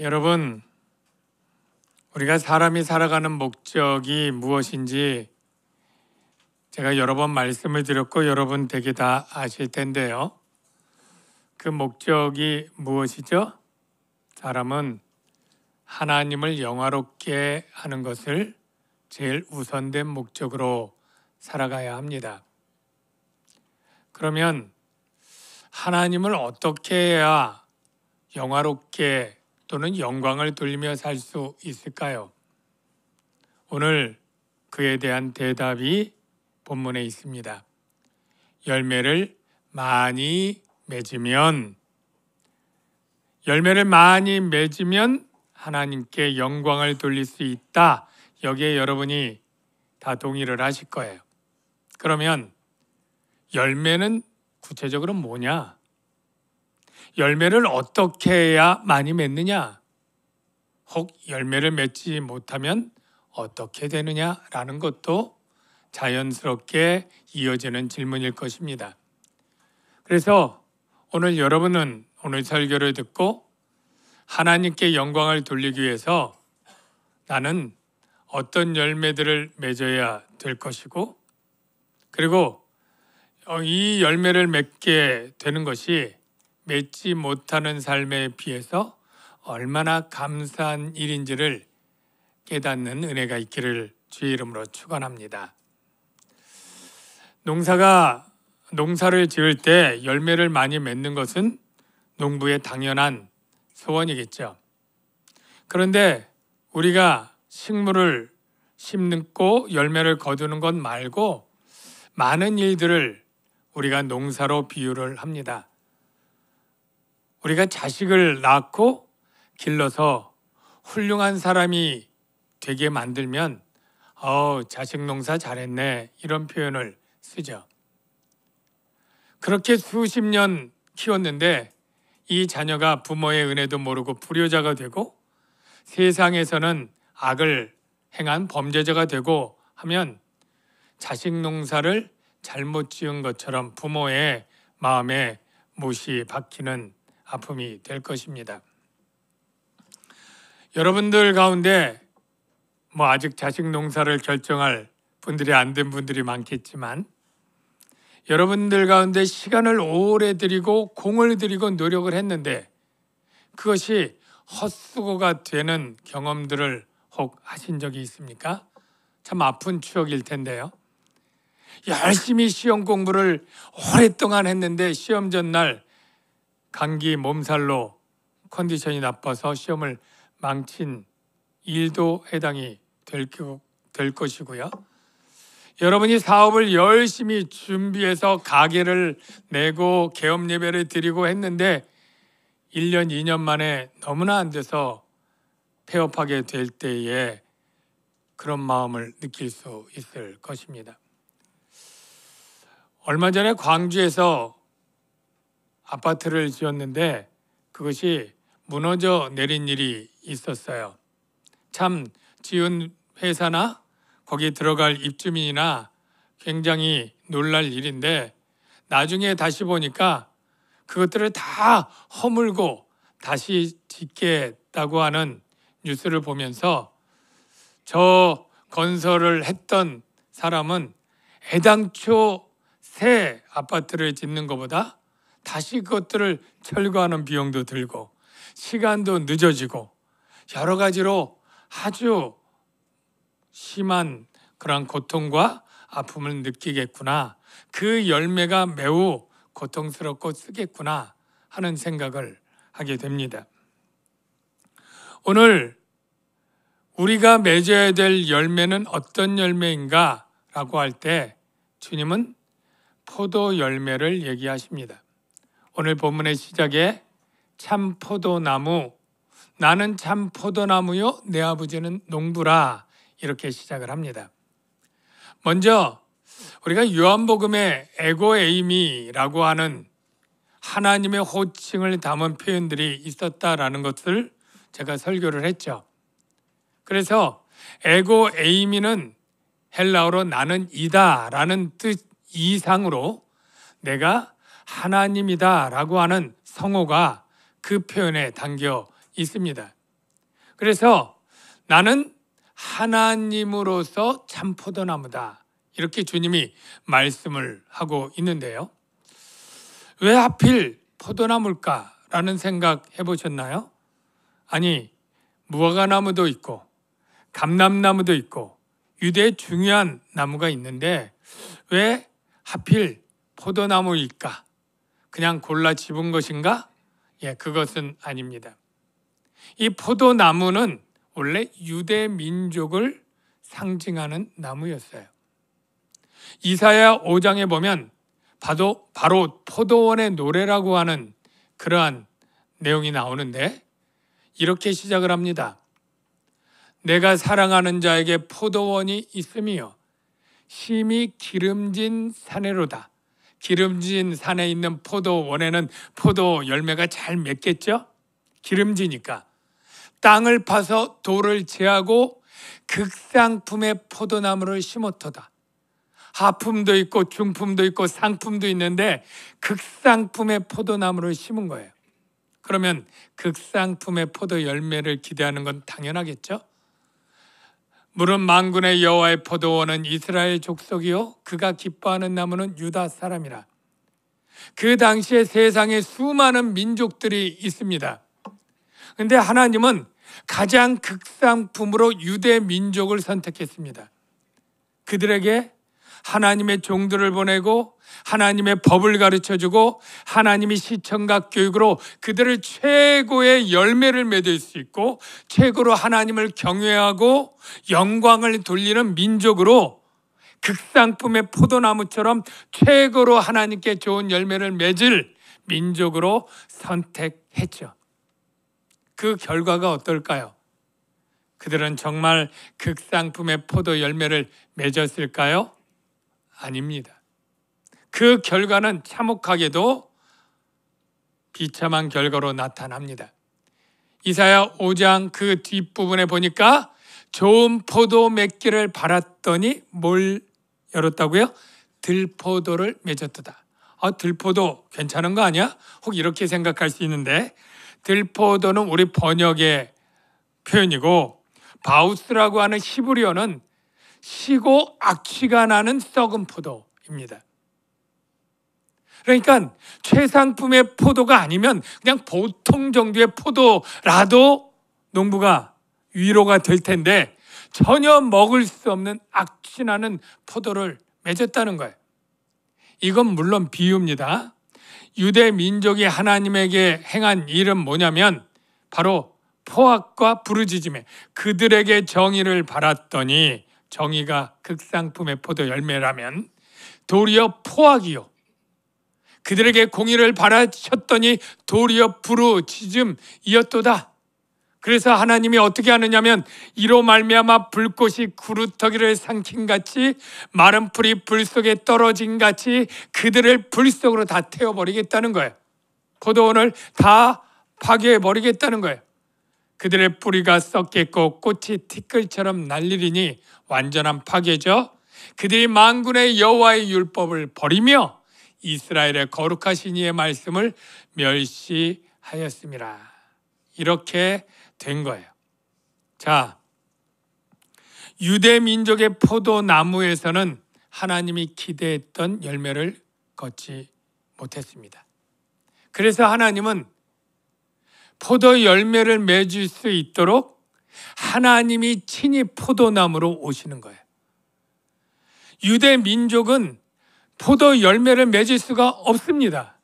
여러분, 우리가 사람이 살아가는 목적이 무엇인지 제가 여러 번 말씀을 드렸고 여러분 되게 다 아실 텐데요. 그 목적이 무엇이죠? 사람은 하나님을 영화롭게 하는 것을 제일 우선된 목적으로 살아가야 합니다. 그러면 하나님을 어떻게 해야 영화롭게 또는 영광을 돌리며 살 수 있을까요? 오늘 그에 대한 대답이 본문에 있습니다. 열매를 많이 맺으면 하나님께 영광을 돌릴 수 있다. 여기에 여러분이 다 동의를 하실 거예요. 그러면 열매는 구체적으로 뭐냐? 열매를 어떻게 해야 많이 맺느냐? 혹 열매를 맺지 못하면 어떻게 되느냐라는 것도 자연스럽게 이어지는 질문일 것입니다. 그래서 오늘 여러분은 오늘 설교를 듣고 하나님께 영광을 돌리기 위해서 나는 어떤 열매들을 맺어야 될 것이고, 그리고 이 열매를 맺게 되는 것이 맺지 못하는 삶에 비해서 얼마나 감사한 일인지를 깨닫는 은혜가 있기를 주의 이름으로 축원합니다. 농사를 지을 때 열매를 많이 맺는 것은 농부의 당연한 소원이겠죠. 그런데 우리가 식물을 심고 열매를 거두는 것 말고 많은 일들을 우리가 농사로 비유를 합니다. 우리가 자식을 낳고 길러서 훌륭한 사람이 되게 만들면 자식 농사 잘했네 이런 표현을 쓰죠. 그렇게 수십 년 키웠는데 이 자녀가 부모의 은혜도 모르고 불효자가 되고 세상에서는 악을 행한 범죄자가 되고 하면 자식 농사를 잘못 지은 것처럼 부모의 마음에 못이 박히는 아픔이 될 것입니다. 여러분들 가운데 아직 자식 농사를 결정할 분들이 안 된 분들이 많겠지만 여러분들 가운데 시간을 오래 들이고 공을 들이고 노력을 했는데 그것이 헛수고가 되는 경험들을 혹 하신 적이 있습니까? 참 아픈 추억일 텐데요. 열심히 시험 공부를 오랫동안 했는데 시험 전날 감기 몸살로 컨디션이 나빠서 시험을 망친 일도 해당이 될 것이고요. 여러분이 사업을 열심히 준비해서 가게를 내고 개업 예배를 드리고 했는데 1년, 2년 만에 너무나 안 돼서 폐업하게 될 때에 그런 마음을 느낄 수 있을 것입니다. 얼마 전에 광주에서 아파트를 지었는데 그것이 무너져 내린 일이 있었어요. 참 지은 회사나 거기 들어갈 입주민이나 굉장히 놀랄 일인데 나중에 다시 보니까 그것들을 다 허물고 다시 짓겠다고 하는 뉴스를 보면서 저 건설을 했던 사람은 애당초 새 아파트를 짓는 것보다 다시 그것들을 철거하는 비용도 들고 시간도 늦어지고 여러 가지로 아주 심한 그런 고통과 아픔을 느끼겠구나. 그 열매가 매우 고통스럽고 쓰겠구나 하는 생각을 하게 됩니다. 오늘 우리가 맺어야 될 열매는 어떤 열매인가 라고 할 때 주님은 포도 열매를 얘기하십니다. 오늘 본문의 시작에 참 포도나무, 나는 참 포도나무요 내 아버지는 농부라 이렇게 시작을 합니다. 먼저 우리가 요한복음에 에고에이미라고 하는 하나님의 호칭을 담은 표현들이 있었다라는 것을 제가 설교를 했죠. 그래서 에고에이미는 헬라어로 나는 이다라는 뜻 이상으로 내가 하나님이다라고 하는 성호가 그 표현에 담겨 있습니다. 그래서 나는 하나님으로서 참 포도나무다, 이렇게 주님이 말씀을 하고 있는데요. 왜 하필 포도나무일까라는 생각 해보셨나요? 아니, 무화과나무도 있고 감람나무도 있고 유대의 중요한 나무가 있는데 왜 하필 포도나무일까? 그냥 골라 집은 것인가? 그것은 아닙니다. 이 포도나무는 원래 유대 민족을 상징하는 나무였어요. 이사야 5장에 보면 바로 포도원의 노래라고 하는 그러한 내용이 나오는데 이렇게 시작을 합니다. 내가 사랑하는 자에게 포도원이 있으며 심히 기름진 산에로다. 기름진 산에 있는 포도원에는 포도 열매가 잘 맺겠죠? 기름지니까. 땅을 파서 돌을 제하고 극상품의 포도나무를 심었도다. 하품도 있고 중품도 있고 상품도 있는데 극상품의 포도나무를 심은 거예요. 그러면 극상품의 포도 열매를 기대하는 건 당연하겠죠? 물은 만군의 여호와의 포도원은 이스라엘 족속이요 그가 기뻐하는 나무는 유다 사람이라. 그 당시에 세상에 수많은 민족들이 있습니다. 그런데 하나님은 가장 극상품으로 유대 민족을 선택했습니다. 그들에게 하나님의 종들을 보내고 하나님의 법을 가르쳐주고 하나님이 시청각 교육으로 그들을 최고의 열매를 맺을 수 있고 최고로 하나님을 경외하고 영광을 돌리는 민족으로 극상품의 포도나무처럼 최고로 하나님께 좋은 열매를 맺을 민족으로 선택했죠. 그 결과가 어떨까요? 그들은 정말 극상품의 포도 열매를 맺었을까요? 아닙니다. 그 결과는 참혹하게도 비참한 결과로 나타납니다. 이사야 5장 그 뒷부분에 보니까 좋은 포도 맺기를 바랐더니 뭘 열었다고요? 들포도를 맺었도다. 들포도 괜찮은 거 아니야? 혹 이렇게 생각할 수 있는데 들포도는 우리 번역의 표현이고 바우스라고 하는 히브리어는 시고 악취가 나는 썩은 포도입니다. 그러니까 최상품의 포도가 아니면 그냥 보통 정도의 포도라도 농부가 위로가 될 텐데 전혀 먹을 수 없는 악취나는 포도를 맺었다는 거예요. 이건 물론 비유입니다. 유대 민족이 하나님에게 행한 일은 뭐냐면 바로 포악과 부르짖음에 그들에게 정의를 바랐더니 정의가 극상품의 포도 열매라면 도리어 포악이요 그들에게 공의를 바라셨더니 도리어 부르짖음이었도다. 그래서 하나님이 어떻게 하느냐면 이로 말미암아 불꽃이 구루터기를 삼킨 같이 마른 풀이 불 속에 떨어진 같이 그들을 불 속으로 다 태워버리겠다는 거예요. 포도원을 다 파괴해버리겠다는 거예요. 그들의 뿌리가 썩겠고 꽃이 티끌처럼 날리리니 완전한 파괴죠. 그들이 만군의 여호와의 율법을 버리며 이스라엘의 거룩하신 이의 말씀을 멸시하였습니다. 이렇게 된 거예요. 자, 유대 민족의 포도나무에서는 하나님이 기대했던 열매를 걷지 못했습니다. 그래서 하나님은 포도 열매를 맺을 수 있도록 하나님이 친히 포도나무로 오시는 거예요. 유대 민족은 포도 열매를 맺을 수가 없습니다.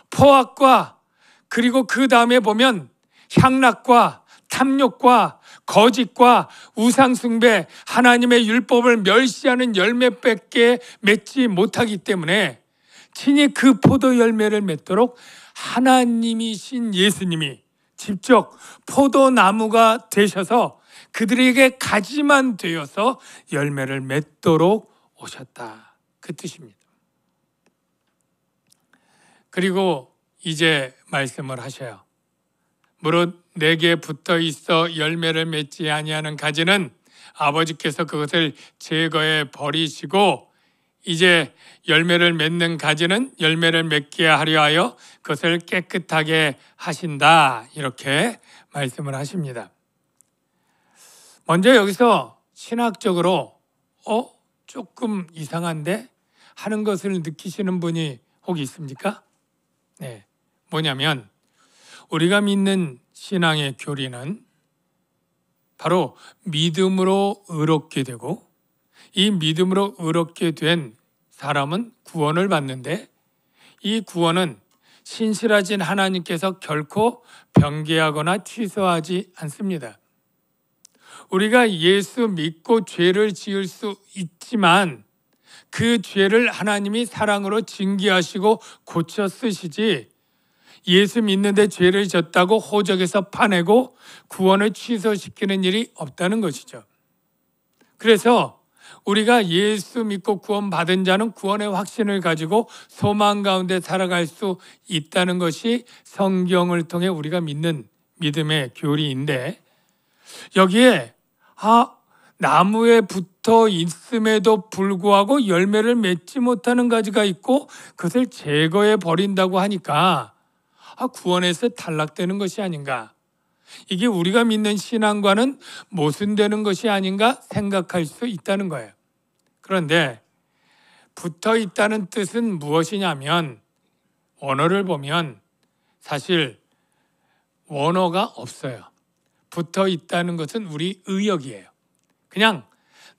포악과 그리고 그 다음에 보면 향락과 탐욕과 거짓과 우상숭배, 하나님의 율법을 멸시하는 열매밖에 맺지 못하기 때문에 친히 그 포도 열매를 맺도록 하나님이신 예수님이 직접 포도나무가 되셔서 그들에게 가지만 되어서 열매를 맺도록 오셨다. 그 뜻입니다. 그리고 이제 말씀을 하셔요. 무릇 내게 붙어 있어 열매를 맺지 아니하는 가지는 아버지께서 그것을 제거해 버리시고 이제 열매를 맺는 가지는 열매를 맺게 하려 하여 그것을 깨끗하게 하신다. 이렇게 말씀을 하십니다. 먼저 여기서 신학적으로 조금 이상한데 하는 것을 느끼시는 분이 혹 있습니까? 네, 뭐냐면 우리가 믿는 신앙의 교리는 바로 믿음으로 의롭게 되고, 이 믿음으로 의롭게 된 사람은 구원을 받는데, 이 구원은 신실하신 하나님께서 결코 변개하거나 취소하지 않습니다. 우리가 예수 믿고 죄를 지을 수 있지만 그 죄를 하나님이 사랑으로 징계하시고 고쳐 쓰시지, 예수 믿는데 죄를 졌다고 호적에서 파내고 구원을 취소시키는 일이 없다는 것이죠. 그래서 우리가 예수 믿고 구원 받은 자는 구원의 확신을 가지고 소망 가운데 살아갈 수 있다는 것이 성경을 통해 우리가 믿는 믿음의 교리인데, 여기에 나무에 붙어 있음에도 불구하고 열매를 맺지 못하는 가지가 있고 그것을 제거해 버린다고 하니까 구원에서 탈락되는 것이 아닌가, 이게 우리가 믿는 신앙과는 모순되는 것이 아닌가 생각할 수 있다는 거예요. 그런데 붙어 있다는 뜻은 무엇이냐면, 원어를 보면 사실 원어가 없어요. 붙어 있다는 것은 우리 의역이에요. 그냥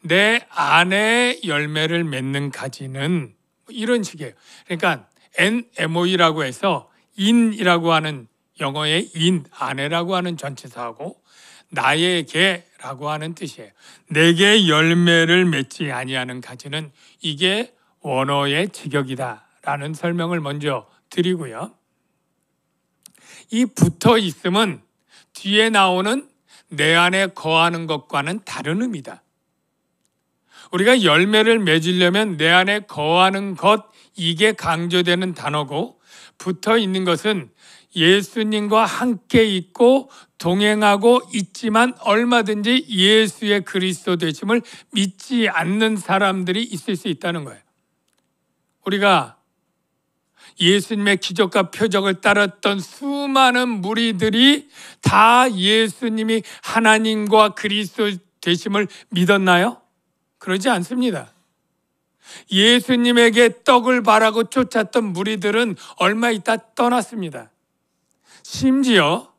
내 안에 열매를 맺는 가지는 이런 식이에요. 그러니까 NMOE라고 해서 in이라고 하는 영어의 in, 아내라고 하는 전치사하고 나에게라고 하는 뜻이에요. 내게 열매를 맺지 아니하는 가지는, 이게 원어의 직역이다라는 설명을 먼저 드리고요. 이 붙어 있음은 뒤에 나오는 내 안에 거하는 것과는 다른 의미다. 우리가 열매를 맺으려면 내 안에 거하는 것, 이게 강조되는 단어고, 붙어 있는 것은 예수님과 함께 있고 동행하고 있지만 얼마든지 예수의 그리스도 되심을 믿지 않는 사람들이 있을 수 있다는 거예요. 우리가 예수님의 기적과 표적을 따랐던 수많은 무리들이 다 예수님이 하나님과 그리스도 되심을 믿었나요? 그러지 않습니다. 예수님에게 떡을 바라고 쫓았던 무리들은 얼마 있다 떠났습니다. 심지어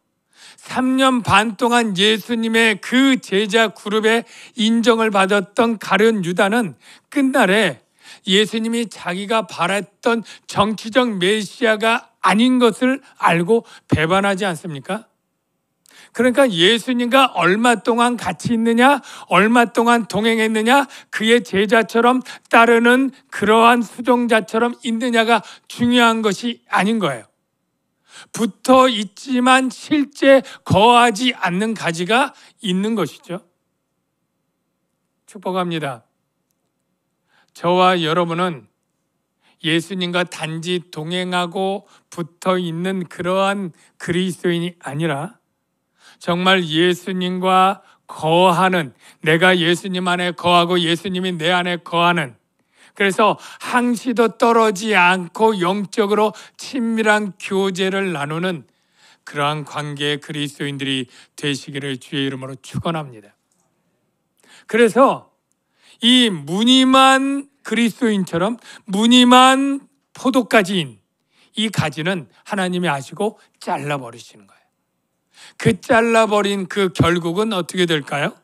3년 반 동안 예수님의 그 제자 그룹에 인정을 받았던 가룟 유다는 끝날에 예수님이 자기가 바랐던 정치적 메시아가 아닌 것을 알고 배반하지 않습니까? 그러니까 예수님과 얼마 동안 같이 있느냐, 얼마 동안 동행했느냐, 그의 제자처럼 따르는 그러한 수종자처럼 있느냐가 중요한 것이 아닌 거예요. 붙어 있지만 실제 거하지 않는 가지가 있는 것이죠. 축복합니다. 저와 여러분은 예수님과 단지 동행하고 붙어 있는 그러한 그리스도인이 아니라 정말 예수님과 거하는, 내가 예수님 안에 거하고 예수님이 내 안에 거하는, 그래서 항시도 떨어지지 않고 영적으로 친밀한 교제를 나누는 그러한 관계의 그리스도인들이 되시기를 주의 이름으로 축원합니다. 그래서 이 무늬만 그리스도인처럼 무늬만 포도가지인 이 가지는 하나님이 아시고 잘라버리시는 거예요. 그 잘라버린 그 결국은 어떻게 될까요?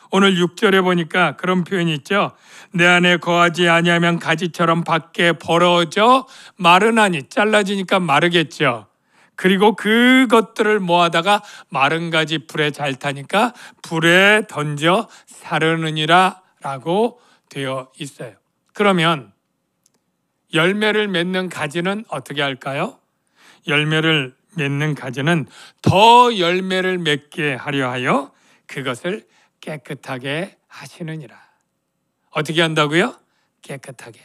오늘 6절에 보니까 그런 표현이 있죠. 내 안에 거하지 아니하면 가지처럼 밖에 벌어져 마르나니, 잘라지니까 마르겠죠. 그리고 그것들을 모아다가 마른 가지 불에 잘 타니까 불에 던져 사르느니라 라고 되어 있어요. 그러면 열매를 맺는 가지는 어떻게 할까요? 열매를 맺는 가지는 더 열매를 맺게 하려 하여 그것을 깨끗하게 하시느니라. 어떻게 한다고요? 깨끗하게.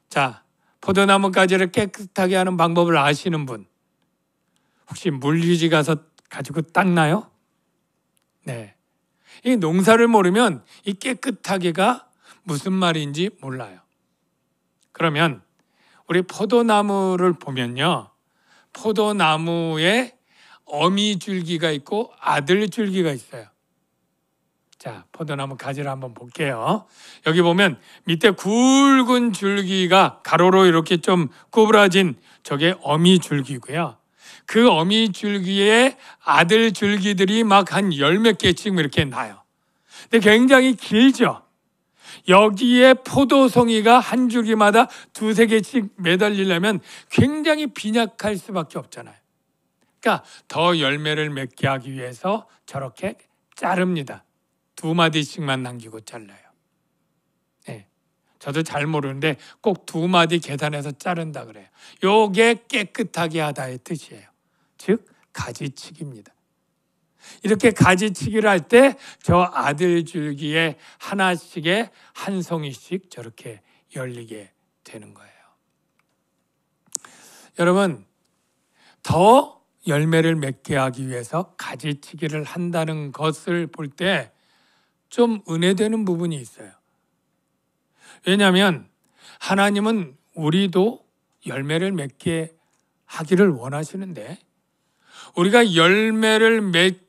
자, 포도나무 가지를 깨끗하게 하는 방법을 아시는 분, 혹시 물휴지 가서 가지고 닦나요? 네. 이 농사를 모르면 이 깨끗하게가 무슨 말인지 몰라요. 그러면 우리 포도나무를 보면요, 포도나무에 어미 줄기가 있고 아들 줄기가 있어요. 자, 포도나무 가지를 한번 볼게요. 여기 보면 밑에 굵은 줄기가 가로로 이렇게 좀 구부러진 저게 어미 줄기고요. 그 어미 줄기에 아들 줄기들이 막 한 열 몇 개씩 이렇게 나요. 근데 굉장히 길죠. 여기에 포도송이가 한 줄기마다 두세 개씩 매달리려면 굉장히 빈약할 수밖에 없잖아요. 그러니까 더 열매를 맺게 하기 위해서 저렇게 자릅니다. 두 마디씩만 남기고 잘라요. 네. 저도 잘 모르는데 꼭 두 마디 계산해서 자른다 그래요. 요게 깨끗하게 하다의 뜻이에요. 즉 가지치기입니다. 이렇게 가지치기를 할 때 저 아들 줄기에 하나씩에 한 송이씩 저렇게 열리게 되는 거예요. 여러분, 더 열매를 맺게 하기 위해서 가지치기를 한다는 것을 볼 때 좀 은혜되는 부분이 있어요. 왜냐하면 하나님은 우리도 열매를 맺게 하기를 원하시는데 우리가 열매를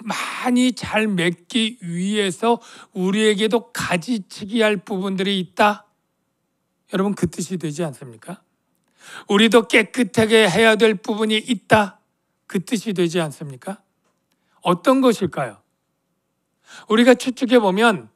많이 잘 맺기 위해서 우리에게도 가지치기 할 부분들이 있다. 여러분 그 뜻이 되지 않습니까? 우리도 깨끗하게 해야 될 부분이 있다. 그 뜻이 되지 않습니까? 어떤 것일까요? 우리가 추측해 보면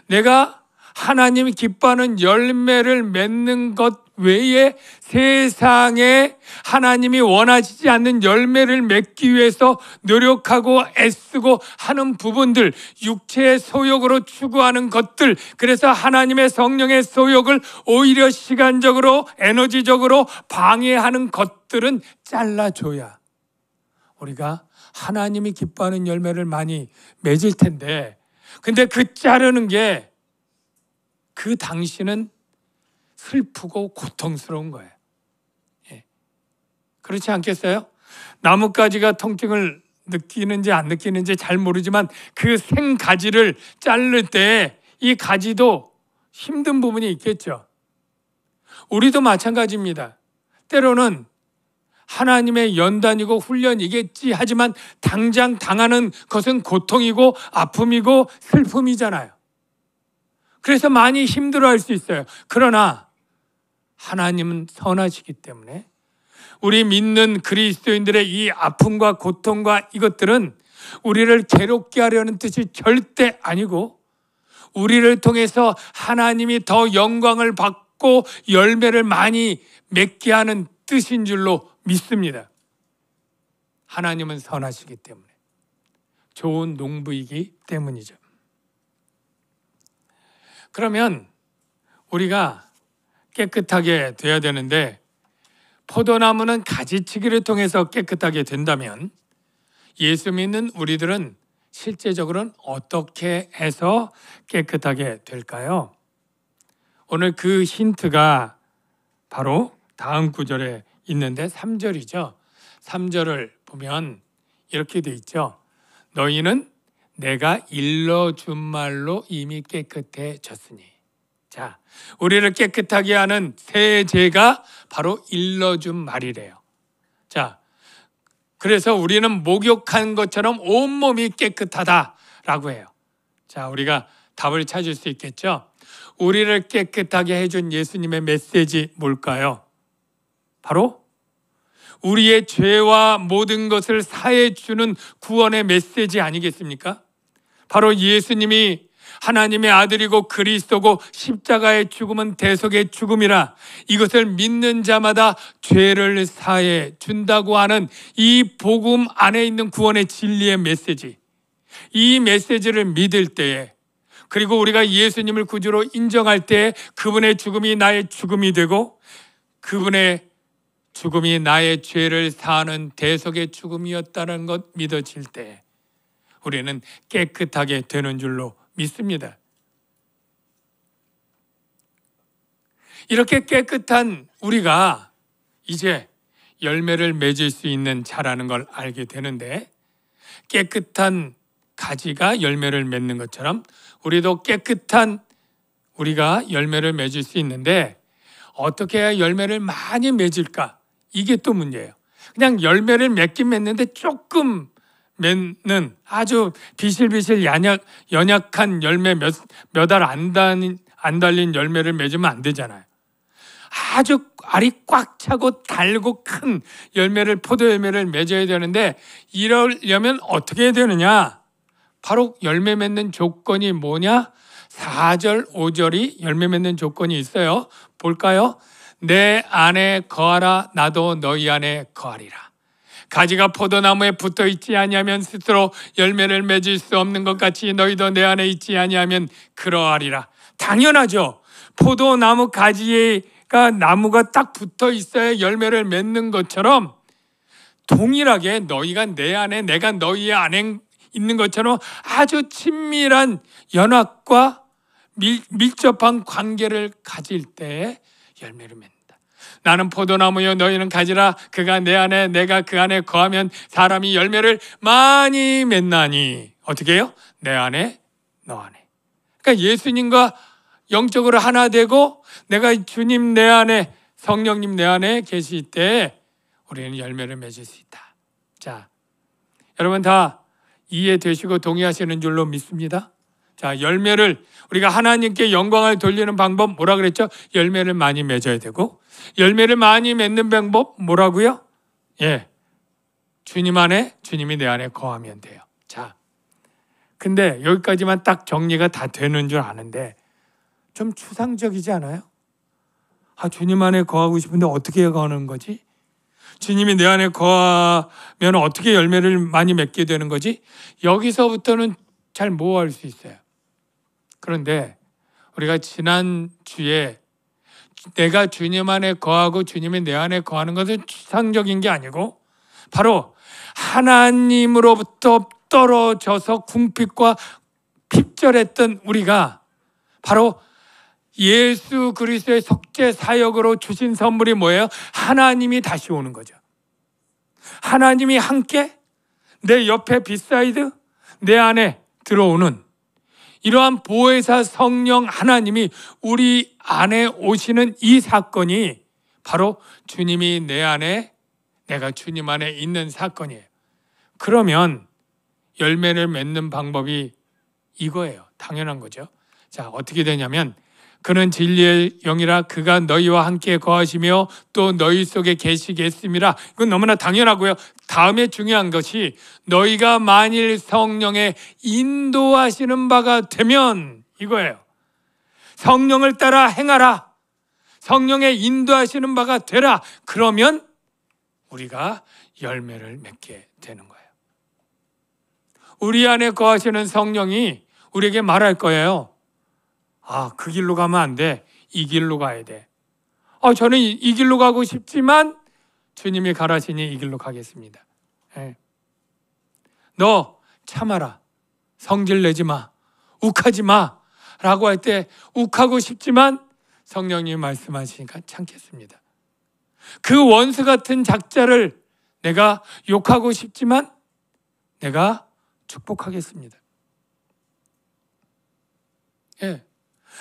내가 하나님이 기뻐하는 열매를 맺는 것 외에 세상에 하나님이 원하시지 않는 열매를 맺기 위해서 노력하고 애쓰고 하는 부분들, 육체의 소욕으로 추구하는 것들, 그래서 하나님의 성령의 소욕을 오히려 시간적으로 에너지적으로 방해하는 것들은 잘라줘야 우리가 하나님이 기뻐하는 열매를 많이 맺을 텐데, 근데 그 자르는 게 그 당시는 슬프고 고통스러운 거예요. 예. 그렇지 않겠어요? 나뭇가지가 통증을 느끼는지 안 느끼는지 잘 모르지만 그 생가지를 자를 때 이 가지도 힘든 부분이 있겠죠. 우리도 마찬가지입니다. 때로는 하나님의 연단이고 훈련이겠지 하지만 당장 당하는 것은 고통이고 아픔이고 슬픔이잖아요. 그래서 많이 힘들어할 수 있어요. 그러나 하나님은 선하시기 때문에 우리 믿는 그리스도인들의 이 아픔과 고통과 이것들은 우리를 괴롭게 하려는 뜻이 절대 아니고 우리를 통해서 하나님이 더 영광을 받고 열매를 많이 맺게 하는 뜻인 줄로 믿습니다. 하나님은 선하시기 때문에, 좋은 농부이기 때문이죠. 그러면 우리가 깨끗하게 돼야 되는데 포도나무는 가지치기를 통해서 깨끗하게 된다면 예수 믿는 우리들은 실제적으로는 어떻게 해서 깨끗하게 될까요? 오늘 그 힌트가 바로 다음 구절에 있는데 3절이죠. 3절을 보면 이렇게 돼 있죠. 너희는 내가 일러준 말로 이미 깨끗해졌으니. 자, 우리를 깨끗하게 하는 세제가 바로 일러준 말이래요. 자, 그래서 우리는 목욕한 것처럼 온몸이 깨끗하다라고 해요. 자, 우리가 답을 찾을 수 있겠죠. 우리를 깨끗하게 해준 예수님의 메시지 뭘까요? 바로 우리의 죄와 모든 것을 사해 주는 구원의 메시지 아니겠습니까? 바로 예수님이 하나님의 아들이고 그리스도고 십자가의 죽음은 대속의 죽음이라 이것을 믿는 자마다 죄를 사해 준다고 하는 이 복음 안에 있는 구원의 진리의 메시지, 이 메시지를 믿을 때에, 그리고 우리가 예수님을 구주로 인정할 때에 그분의 죽음이 나의 죽음이 되고 그분의 죽음이 나의 죄를 사하는 대속의 죽음이었다는 것 믿어질 때 우리는 깨끗하게 되는 줄로 믿습니다. 이렇게 깨끗한 우리가 이제 열매를 맺을 수 있는 자라는 걸 알게 되는데, 깨끗한 가지가 열매를 맺는 것처럼 우리도 깨끗한 우리가 열매를 맺을 수 있는데 어떻게 해야 열매를 많이 맺을까? 이게 또 문제예요. 그냥 열매를 맺긴 맺는데 조금 맺는 아주 비실비실 연약한 열매 몇 알 안 달린 열매를 맺으면 안 되잖아요. 아주 알이 꽉 차고 달고 큰 포도 열매를 맺어야 되는데, 이러려면 어떻게 해야 되느냐? 바로 열매 맺는 조건이 뭐냐? 4절, 5절이 열매 맺는 조건이 있어요. 볼까요? 내 안에 거하라, 나도 너희 안에 거하리라. 가지가 포도나무에 붙어 있지 아니하면 스스로 열매를 맺을 수 없는 것 같이 너희도 내 안에 있지 아니하면 그러하리라. 당연하죠. 포도나무 가지가 나무가 딱 붙어 있어야 열매를 맺는 것처럼, 동일하게 너희가 내 안에 내가 너희 안에 있는 것처럼 아주 친밀한 연합과 밀접한 관계를 가질 때 열매를 맺는다. 나는 포도나무요 너희는 가지라. 그가 내 안에 내가 그 안에 거하면 사람이 열매를 많이 맺나니. 어떻게 해요? 내 안에 너 안에. 그러니까 예수님과 영적으로 하나 되고 내가 주님 내 안에, 성령님 내 안에 계실 때 우리는 열매를 맺을 수 있다. 자, 여러분 다 이해되시고 동의하시는 줄로 믿습니다. 자, 열매를 우리가 하나님께 영광을 돌리는 방법 뭐라 그랬죠? 열매를 많이 맺어야 되고, 열매를 많이 맺는 방법 뭐라고요? 예, 주님 안에, 주님이 내 안에 거하면 돼요. 자, 근데 여기까지만 딱 정리가 다 되는 줄 아는데 좀 추상적이지 않아요? 아, 주님 안에 거하고 싶은데 어떻게 거하는 거지? 주님이 내 안에 거하면 어떻게 열매를 많이 맺게 되는 거지? 여기서부터는 잘 모호할 수 있어요. 그런데 우리가 지난주에 내가 주님 안에 거하고 주님이 내 안에 거하는 것은 추상적인 게 아니고 바로 하나님으로부터 떨어져서 궁핍과 핍절했던 우리가 바로 예수 그리스도의 속죄 사역으로 주신 선물이 뭐예요? 하나님이 다시 오는 거죠. 하나님이 함께 내 옆에 비사이드 내 안에 들어오는 이러한 보혜사 성령 하나님이 우리 안에 오시는 이 사건이 바로 주님이 내 안에, 내가 주님 안에 있는 사건이에요. 그러면 열매를 맺는 방법이 이거예요. 당연한 거죠. 자, 어떻게 되냐면 그는 진리의 영이라 그가 너희와 함께 거하시며 또 너희 속에 계시겠음이라. 이건 너무나 당연하고요. 다음에 중요한 것이 너희가 만일 성령의 인도하시는 바가 되면 이거예요. 성령을 따라 행하라. 성령의 인도하시는 바가 되라. 그러면 우리가 열매를 맺게 되는 거예요. 우리 안에 거하시는 성령이 우리에게 말할 거예요. 아, 그 길로 가면 안 돼. 이 길로 가야 돼. 저는 이 길로 가고 싶지만 주님이 가라시니 이 길로 가겠습니다. 네. 너 참아라. 성질 내지 마. 욱하지 마. 라고 할 때 욱하고 싶지만 성령님이 말씀하시니까 참겠습니다. 그 원수 같은 작자를 내가 욕하고 싶지만 내가 축복하겠습니다. 예.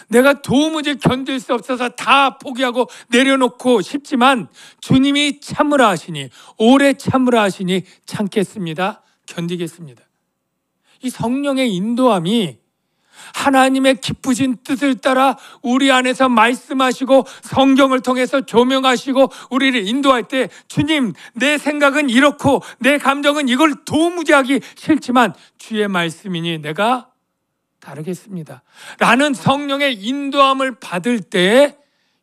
내가 도무지 견딜 수 없어서 다 포기하고 내려놓고 싶지만 주님이 참으라 하시니, 오래 참으라 하시니 참겠습니다. 견디겠습니다. 이 성령의 인도함이 하나님의 기쁘신 뜻을 따라 우리 안에서 말씀하시고 성경을 통해서 조명하시고 우리를 인도할 때 주님, 내 생각은 이렇고 내 감정은 이걸 도무지 하기 싫지만 주의 말씀이니 내가 다르겠습니다. 라는 성령의 인도함을 받을 때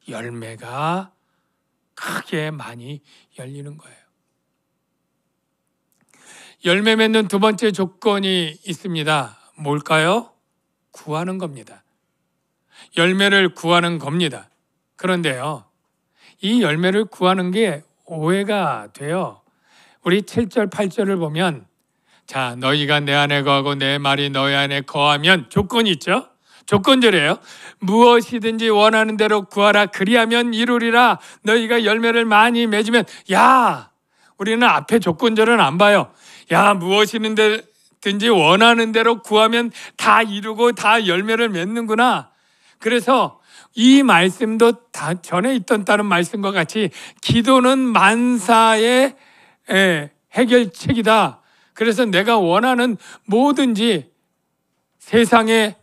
열매가 크게 많이 열리는 거예요. 열매 맺는 두 번째 조건이 있습니다. 뭘까요? 구하는 겁니다. 열매를 구하는 겁니다. 그런데요, 이 열매를 구하는 게 오해가 돼요. 우리 7절, 8절을 보면 자, 너희가 내 안에 거하고 내 말이 너희 안에 거하면 조건이 있죠. 조건절이에요. 무엇이든지 원하는 대로 구하라. 그리하면 이루리라. 너희가 열매를 많이 맺으면, 야, 우리는 앞에 조건절은 안 봐요. 야, 무엇이든지 원하는 대로 구하면 다 이루고 다 열매를 맺는구나. 그래서 이 말씀도 다 전에 있던 다른 말씀과 같이 기도는 만사의 해결책이다. 그래서 내가 원하는 뭐든지 세상에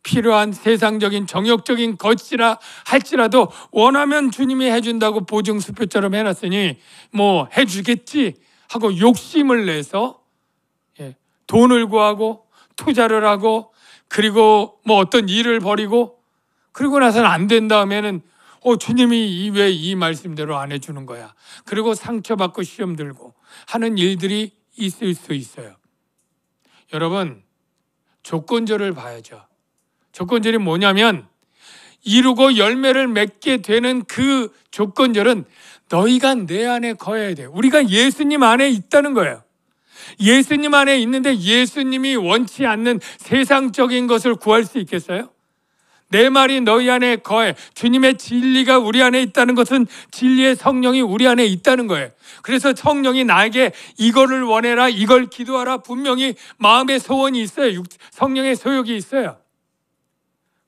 필요한 세상적인 정욕적인 것이라 할지라도 원하면 주님이 해준다고 보증수표처럼 해놨으니 뭐 해주겠지 하고 욕심을 내서 돈을 구하고 투자를 하고 그리고 뭐 어떤 일을 벌이고 그리고 나서는 안 된 다음에는 주님이 왜 이 말씀대로 안 해주는 거야. 그리고 상처받고 시험 들고 하는 일들이 있을 수 있어요. 여러분, 조건절을 봐야죠. 조건절이 뭐냐면 이루고 열매를 맺게 되는 그 조건절은 너희가 내 안에 거해야 돼요. 우리가 예수님 안에 있다는 거예요. 예수님 안에 있는데 예수님이 원치 않는 세상적인 것을 구할 수 있겠어요? 내 말이 너희 안에 거해. 주님의 진리가 우리 안에 있다는 것은 진리의 성령이 우리 안에 있다는 거예요. 그래서 성령이 나에게 이거를 원해라, 이걸 기도하라, 분명히 마음의 소원이 있어요. 성령의 소욕이 있어요.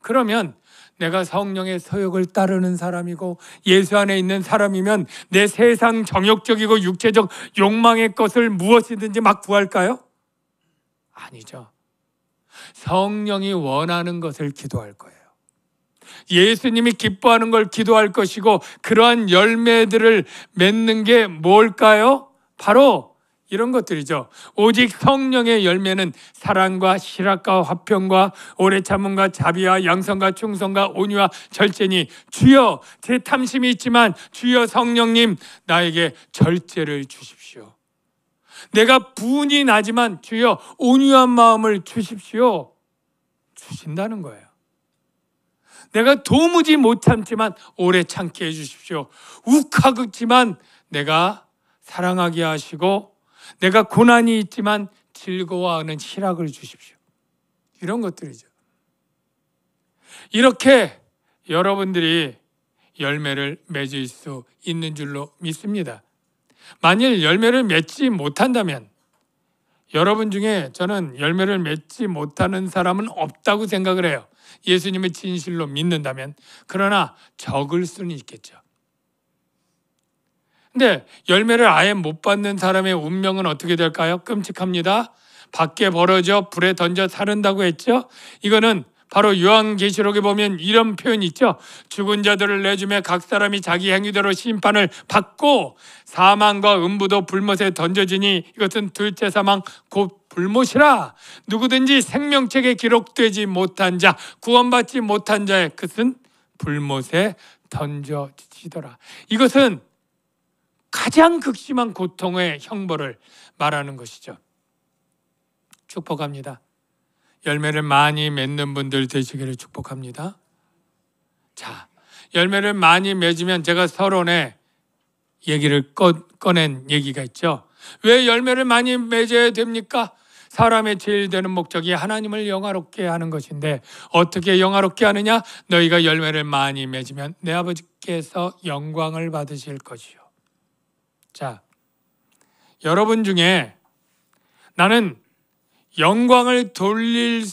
그러면 내가 성령의 소욕을 따르는 사람이고 예수 안에 있는 사람이면 내 세상 정욕적이고 육체적 욕망의 것을 무엇이든지 막 구할까요? 아니죠. 성령이 원하는 것을 기도할 거예요. 예수님이 기뻐하는 걸 기도할 것이고 그러한 열매들을 맺는 게 뭘까요? 바로 이런 것들이죠. 오직 성령의 열매는 사랑과 실학과 화평과 오래 참음과 자비와 양선과 충성과 온유와 절제니 주여 제 탐심이 있지만 주여 성령님 나에게 절제를 주십시오. 내가 분이 나지만 주여 온유한 마음을 주십시오. 주신다는 거예요. 내가 도무지 못 참지만 오래 참게 해주십시오. 욱하겠지만 내가 사랑하게 하시고 내가 고난이 있지만 즐거워하는 희락을 주십시오. 이런 것들이죠. 이렇게 여러분들이 열매를 맺을 수 있는 줄로 믿습니다. 만일 열매를 맺지 못한다면 여러분 중에 저는 열매를 맺지 못하는 사람은 없다고 생각을 해요. 예수님을 진실로 믿는다면. 그러나 적을 수는 있겠죠. 근데 열매를 아예 못 받는 사람의 운명은 어떻게 될까요? 끔찍합니다. 밖에 벌어져 불에 던져 사른다고 했죠. 이거는 바로 요한계시록에 보면 이런 표현이 있죠. 죽은 자들을 내주며 각 사람이 자기 행위대로 심판을 받고 사망과 음부도 불못에 던져지니 이것은 둘째 사망 곧 불못이라. 누구든지 생명책에 기록되지 못한 자, 구원받지 못한 자의 끝은 불못에 던져지더라. 이것은 가장 극심한 고통의 형벌을 말하는 것이죠. 축복합니다. 열매를 많이 맺는 분들 되시기를 축복합니다. 자, 열매를 많이 맺으면 제가 서론에 얘기를 꺼낸 얘기가 있죠. 왜 열매를 많이 맺어야 됩니까? 사람의 제일 되는 목적이 하나님을 영화롭게 하는 것인데 어떻게 영화롭게 하느냐? 너희가 열매를 많이 맺으면 내 아버지께서 영광을 받으실 것이요. 자, 여러분 중에 나는 영광을 돌릴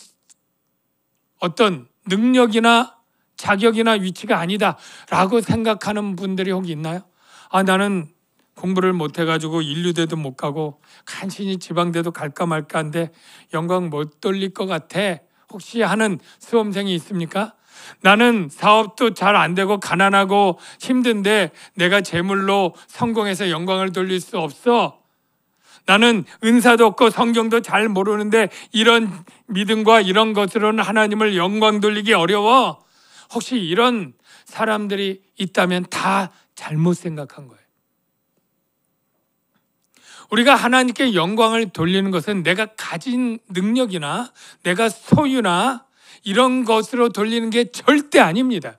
어떤 능력이나 자격이나 위치가 아니다 라고 생각하는 분들이 혹 있나요? 나는 공부를 못해가지고 인류대도 못 가고 간신히 지방대도 갈까 말까 한데 영광 못 돌릴 것 같아 혹시 하는 수험생이 있습니까? 나는 사업도 잘 안 되고 가난하고 힘든데 내가 재물로 성공해서 영광을 돌릴 수 없어. 나는 은사도 없고 성경도 잘 모르는데 이런 믿음과 이런 것으로는 하나님을 영광 돌리기 어려워. 혹시 이런 사람들이 있다면 다 잘못 생각한 거예요. 우리가 하나님께 영광을 돌리는 것은 내가 가진 능력이나 내가 소유나 이런 것으로 돌리는 게 절대 아닙니다.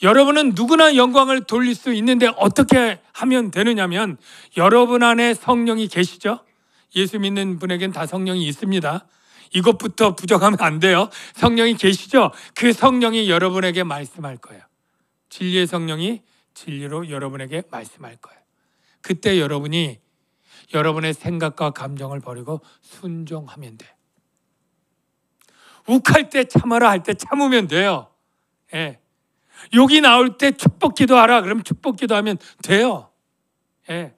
여러분은 누구나 영광을 돌릴 수 있는데 어떻게 하면 되느냐면 여러분 안에 성령이 계시죠? 예수 믿는 분에겐 다 성령이 있습니다. 이것부터 부정하면 안 돼요. 성령이 계시죠? 그 성령이 여러분에게 말씀할 거예요. 진리의 성령이 진리로 여러분에게 말씀할 거예요. 그때 여러분이 여러분의 생각과 감정을 버리고 순종하면 돼. 욱할 때 참아라 할 때 참으면 돼요. 예. 욕이 나올 때 축복 기도하라 그러면 축복 기도하면 돼요. 예.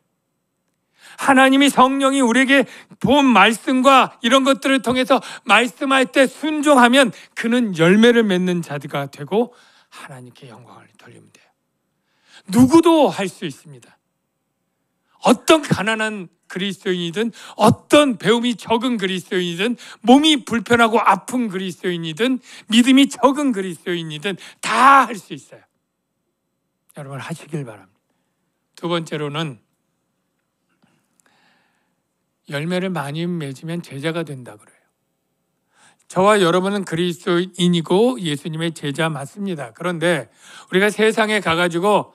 하나님이 성령이 우리에게 본 말씀과 이런 것들을 통해서 말씀할 때 순종하면 그는 열매를 맺는 자가 되고 하나님께 영광을 돌리면 돼요. 누구도 할 수 있습니다. 어떤 가난한 그리스도인이든 어떤 배움이 적은 그리스도인이든 몸이 불편하고 아픈 그리스도인이든 믿음이 적은 그리스도인이든 다 할 수 있어요. 여러분 하시길 바랍니다. 두 번째로는 열매를 많이 맺으면 제자가 된다 그래요. 저와 여러분은 그리스도인이고 예수님의 제자 맞습니다. 그런데 우리가 세상에 가가지고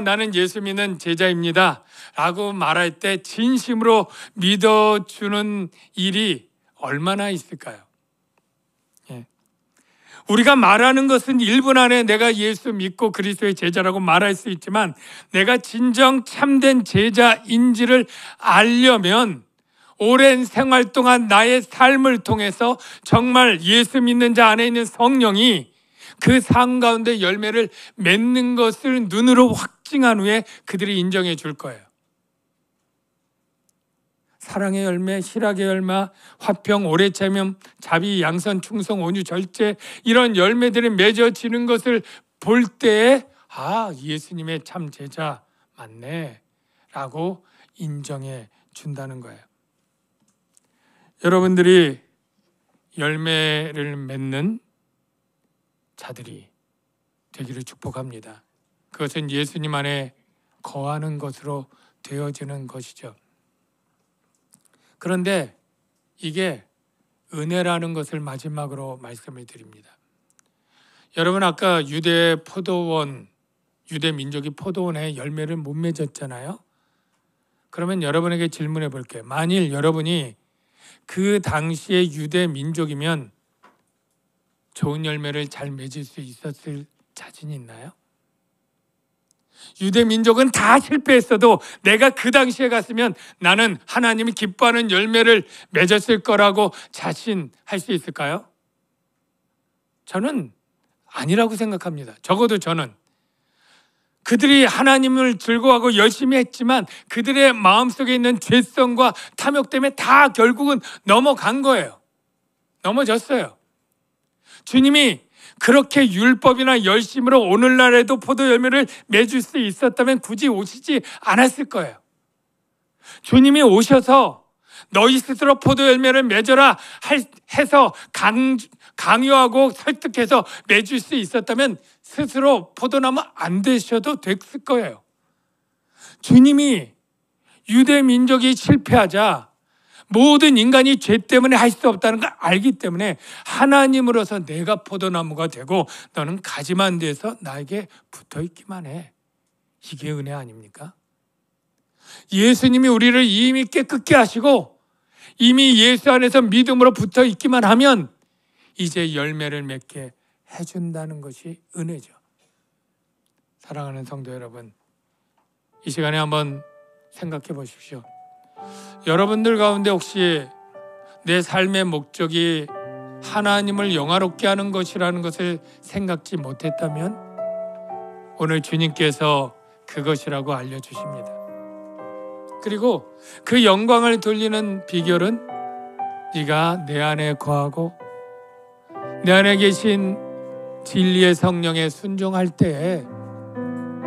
나는 예수 믿는 제자입니다 라고 말할 때 진심으로 믿어주는 일이 얼마나 있을까요? 우리가 말하는 것은 1분 안에 내가 예수 믿고 그리스도의 제자라고 말할 수 있지만 내가 진정 참된 제자인지를 알려면 오랜 생활 동안 나의 삶을 통해서 정말 예수 믿는 자 안에 있는 성령이 그 삶 가운데 열매를 맺는 것을 눈으로 확증한 후에 그들이 인정해 줄 거예요. 사랑의 열매, 실학의 열매, 화평, 오래 참음, 자비, 양선, 충성, 온유, 절제 이런 열매들이 맺어지는 것을 볼 때에 예수님의 참 제자 맞네 라고 인정해 준다는 거예요. 여러분들이 열매를 맺는 자들이 되기를 축복합니다. 그것은 예수님 안에 거하는 것으로 되어지는 것이죠. 그런데 이게 은혜라는 것을 마지막으로 말씀을 드립니다. 여러분 아까 유대 민족이 포도원에 열매를 못 맺었잖아요. 그러면 여러분에게 질문해 볼게요. 만일 여러분이 그 당시의 유대 민족이면 좋은 열매를 잘 맺을 수 있었을 자신이 있나요? 유대 민족은 다 실패했어도 내가 그 당시에 갔으면 나는 하나님이 기뻐하는 열매를 맺었을 거라고 자신할 수 있을까요? 저는 아니라고 생각합니다. 적어도 저는 그들이 하나님을 즐거워하고 열심히 했지만 그들의 마음속에 있는 죄성과 탐욕 때문에 다 결국은 넘어간 거예요. 넘어졌어요. 주님이 그렇게 율법이나 열심으로 오늘날에도 포도 열매를 맺을 수 있었다면 굳이 오시지 않았을 거예요. 주님이 오셔서 너희 스스로 포도 열매를 맺어라 해서 강요하고 설득해서 맺을 수 있었다면 스스로 포도나무 안 되셔도 됐을 거예요. 주님이 유대 민족이 실패하자 모든 인간이 죄 때문에 할 수 없다는 걸 알기 때문에 하나님으로서 내가 포도나무가 되고 너는 가지만 돼서 나에게 붙어있기만 해. 이게 은혜 아닙니까? 예수님이 우리를 이미 깨끗게 하시고 이미 예수 안에서 믿음으로 붙어있기만 하면 이제 열매를 맺게 해준다는 것이 은혜죠. 사랑하는 성도 여러분, 이 시간에 한번 생각해 보십시오. 여러분들 가운데 혹시 내 삶의 목적이 하나님을 영화롭게 하는 것이라는 것을 생각지 못했다면 오늘 주님께서 그것이라고 알려주십니다. 그리고 그 영광을 돌리는 비결은 네가 내 안에 거하고 내 안에 계신 진리의 성령에 순종할 때에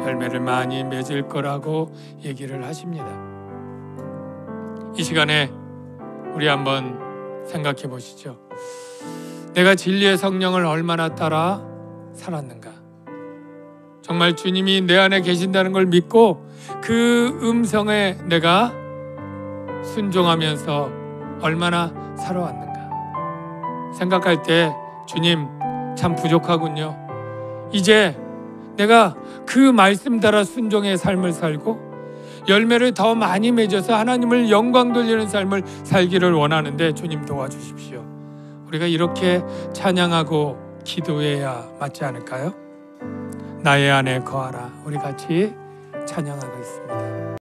열매를 많이 맺을 거라고 얘기를 하십니다. 이 시간에 우리 한번 생각해 보시죠. 내가 진리의 성령을 얼마나 따라 살았는가? 정말 주님이 내 안에 계신다는 걸 믿고 그 음성에 내가 순종하면서 얼마나 살아왔는가? 생각할 때 주님 참 부족하군요. 이제 내가 그 말씀 따라 순종의 삶을 살고 열매를 더 많이 맺어서 하나님을 영광 돌리는 삶을 살기를 원하는데 주님 도와주십시오. 우리가 이렇게 찬양하고 기도해야 맞지 않을까요? 나의 안에 거하라. 우리 같이 찬양하고 있습니다.